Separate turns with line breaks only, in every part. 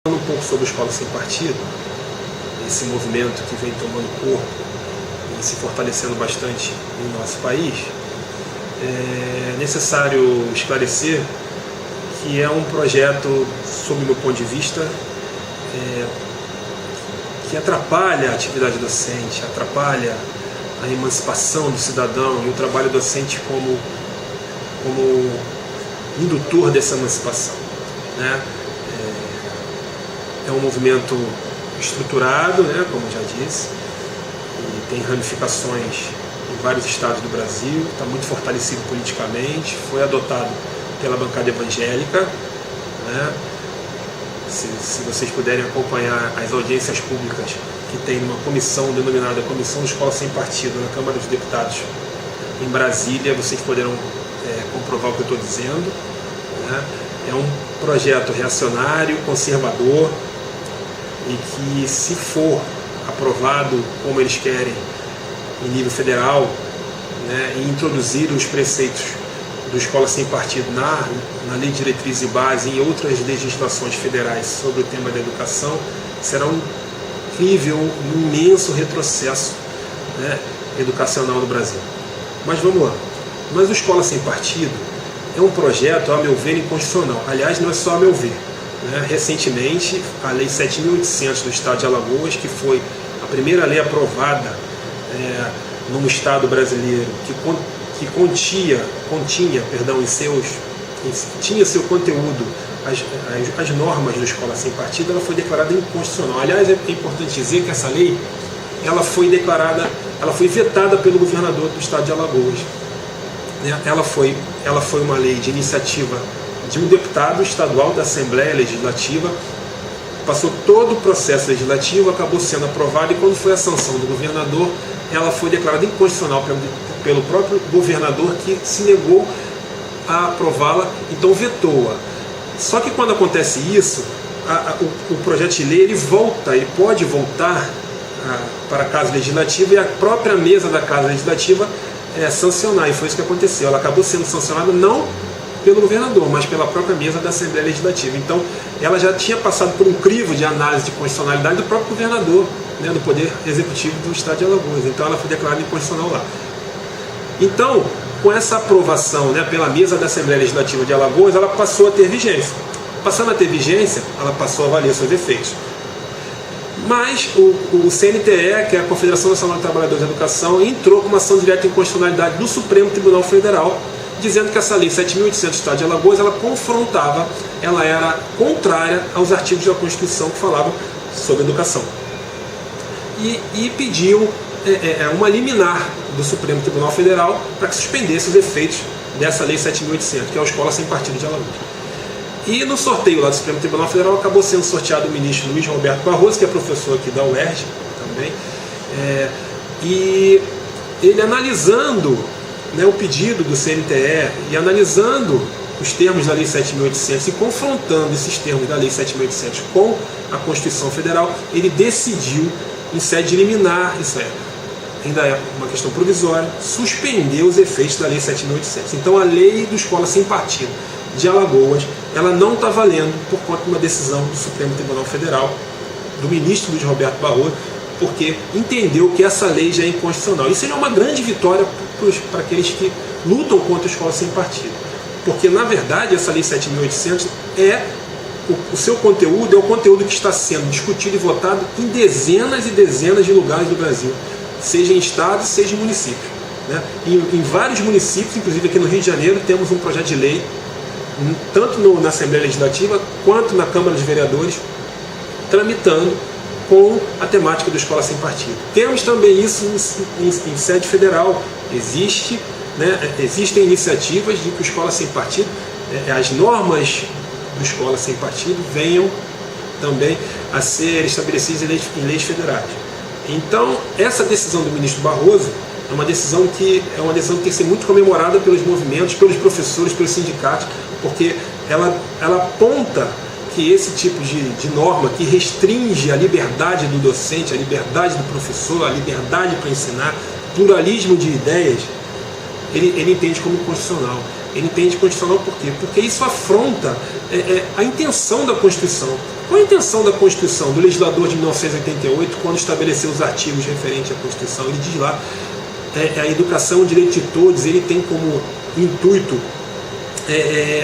Um pouco sobre a Escola Sem Partido, esse movimento que vem tomando corpo e se fortalecendo bastante no nosso país. É necessário esclarecer que é um projeto, sob o meu ponto de vista, que atrapalha a atividade docente, atrapalha a emancipação do cidadão e o trabalho docente como indutor dessa emancipação, né? É um movimento estruturado, né, como já disse, e tem ramificações em vários estados do Brasil, está muito fortalecido politicamente, foi adotado pela bancada evangélica, né? Se vocês puderem acompanhar as audiências públicas que tem uma comissão denominada Comissão de Escola Sem Partido na Câmara dos Deputados em Brasília, vocês poderão comprovar o que eu estou dizendo, né? É um projeto reacionário, conservador, e que, se for aprovado como eles querem em nível federal, né, e introduzir os preceitos do Escola Sem Partido na Lei de Diretriz e Base e em outras legislações federais sobre o tema da educação, será um incrível, um imenso retrocesso, né, educacional no Brasil. Mas vamos lá. Mas o Escola Sem Partido é um projeto, a meu ver, inconstitucional. Aliás, não é só a meu ver. Recentemente, a Lei 7.800 do Estado de Alagoas, que foi a primeira lei aprovada no Estado brasileiro, que tinha seu conteúdo as normas da Escola Sem Partido, ela foi declarada inconstitucional. Aliás, é importante dizer que essa lei ela foi vetada pelo governador do Estado de Alagoas. Ela foi uma lei de iniciativa de um deputado estadual da Assembleia Legislativa, passou todo o processo legislativo, acabou sendo aprovada, e quando foi a sanção do governador, ela foi declarada inconstitucional pelo próprio governador, que se negou a aprová-la, então vetou-a. Só que quando acontece isso, o projeto de lei ele pode voltar para a Casa Legislativa, e a própria mesa da Casa Legislativa sancionar, e foi isso que aconteceu. Ela acabou sendo sancionada não pelo governador, mas pela própria mesa da Assembleia Legislativa. Então, ela já tinha passado por um crivo de análise de constitucionalidade do próprio governador, né, do Poder Executivo do Estado de Alagoas. Então, ela foi declarada inconstitucional lá. Então, com essa aprovação, né, pela mesa da Assembleia Legislativa de Alagoas, ela passou a ter vigência. Passando a ter vigência, ela passou a valer seus efeitos. Mas o CNTE, que é a Confederação Nacional de Trabalhadores da Educação, entrou com uma ação direta de inconstitucionalidade do Supremo Tribunal Federal, dizendo que essa Lei 7.800 do Estado de Alagoas, ela era contrária aos artigos da Constituição que falavam sobre educação. E pediu uma liminar do Supremo Tribunal Federal para que suspendesse os efeitos dessa Lei 7.800, que é a Escola Sem Partido de Alagoas. E no sorteio lá do Supremo Tribunal Federal acabou sendo sorteado o ministro Luiz Roberto Barroso, que é professor aqui da UERJ também, e ele, analisando, né, o pedido do CNTE e analisando os termos da Lei 7.800 e confrontando esses termos da Lei 7.800 com a Constituição Federal, ele decidiu, em sede liminar, isso ainda é uma questão provisória, suspender os efeitos da Lei 7.800. Então, a Lei do Escola Sem Partido de Alagoas, ela não está valendo por conta de uma decisão do Supremo Tribunal Federal, do ministro Luiz Roberto Barroso, porque entendeu que essa lei já é inconstitucional. Isso é uma grande vitória para aqueles que lutam contra a Escola Sem Partido, porque, na verdade, essa Lei 7.800 o seu conteúdo é o conteúdo que está sendo discutido e votado em dezenas e dezenas de lugares do Brasil, seja em estados, seja em municípios, né? Em vários municípios, inclusive aqui no Rio de Janeiro, temos um projeto de lei, tanto na Assembleia Legislativa quanto na Câmara dos Vereadores, tramitando com a temática da Escola Sem Partido. Temos também isso em sede federal. Existem iniciativas de que a Escola Sem Partido, as normas do Escola Sem Partido venham também a ser estabelecidas em leis federais. Então, essa decisão do ministro Barroso é uma decisão que tem que ser muito comemorada pelos movimentos, pelos professores, pelos sindicatos, porque ela aponta que esse tipo de norma que restringe a liberdade do docente, a liberdade do professor, a liberdade para ensinar, pluralismo de ideias, ele entende como inconstitucional. Ele entende constitucional por quê? Porque isso afronta a intenção da Constituição, Qual a intenção da Constituição, do legislador de 1988, quando estabeleceu os artigos referentes à Constituição? Ele diz lá, a educação é um direito de todos, ele tem como intuito,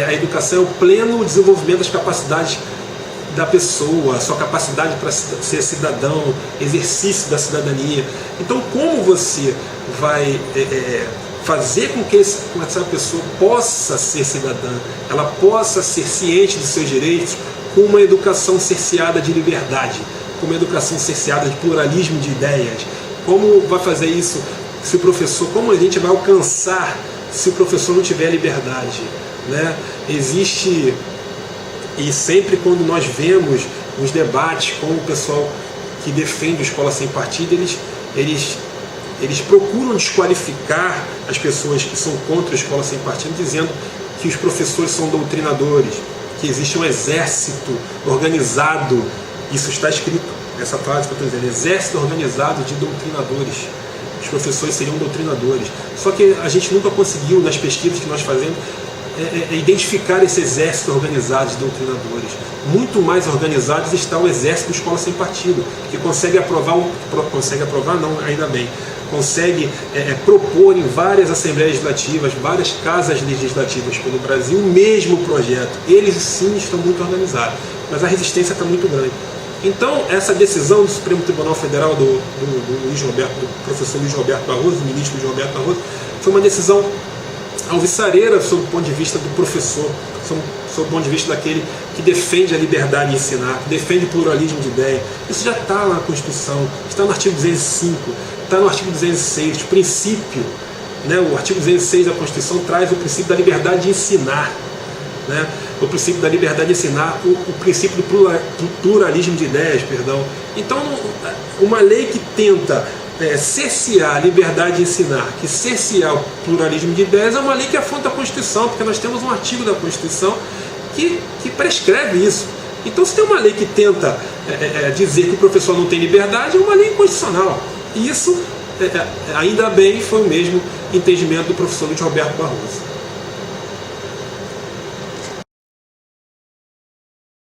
a educação é o pleno desenvolvimento das capacidades da pessoa, a sua capacidade para ser cidadão, exercício da cidadania. Então, como você vai fazer com que essa pessoa possa ser cidadã, ela possa ser ciente dos seus direitos, com uma educação cerceada de liberdade, com uma educação cerceada de pluralismo de ideias? Como vai fazer isso se o professor, como a gente vai alcançar se o professor não tiver liberdade, né? Existe, e sempre quando nós vemos os debates com o pessoal que defende a escola sem partido, eles procuram desqualificar as pessoas que são contra a escola sem partido, dizendo que os professores são doutrinadores, que existe um exército organizado, isso está escrito, essa frase que eu estou dizendo, exército organizado de doutrinadores. Os professores seriam doutrinadores. Só que a gente nunca conseguiu, nas pesquisas que nós fazemos, identificar esse exército organizado de doutrinadores. Muito mais organizados está o exército da escola sem partido, que consegue aprovar, não, ainda bem, consegue propor em várias assembleias legislativas, várias casas legislativas pelo Brasil, o mesmo projeto. Eles sim estão muito organizados, mas a resistência está muito grande. Então, essa decisão do Supremo Tribunal Federal do professor Luiz Roberto Barroso, do ministro Luiz Roberto Barroso, foi uma decisão alvissareira sob o ponto de vista do professor, sob o ponto de vista daquele que defende a liberdade de ensinar, que defende o pluralismo de ideia. Isso já está lá na Constituição, está no artigo 205, está no artigo 206, o princípio, né, o artigo 206 da Constituição traz o princípio da liberdade de ensinar, né, o princípio da liberdade de ensinar, o princípio do pluralismo de ideias, perdão. Então, uma lei que tenta cercear a liberdade de ensinar, que cercear o pluralismo de ideias, é uma lei que afronta a Constituição, porque nós temos um artigo da Constituição que prescreve isso. Então, se tem uma lei que tenta dizer que o professor não tem liberdade, é uma lei inconstitucional. E isso, ainda bem, foi o mesmo entendimento do professor Luiz Roberto Barroso.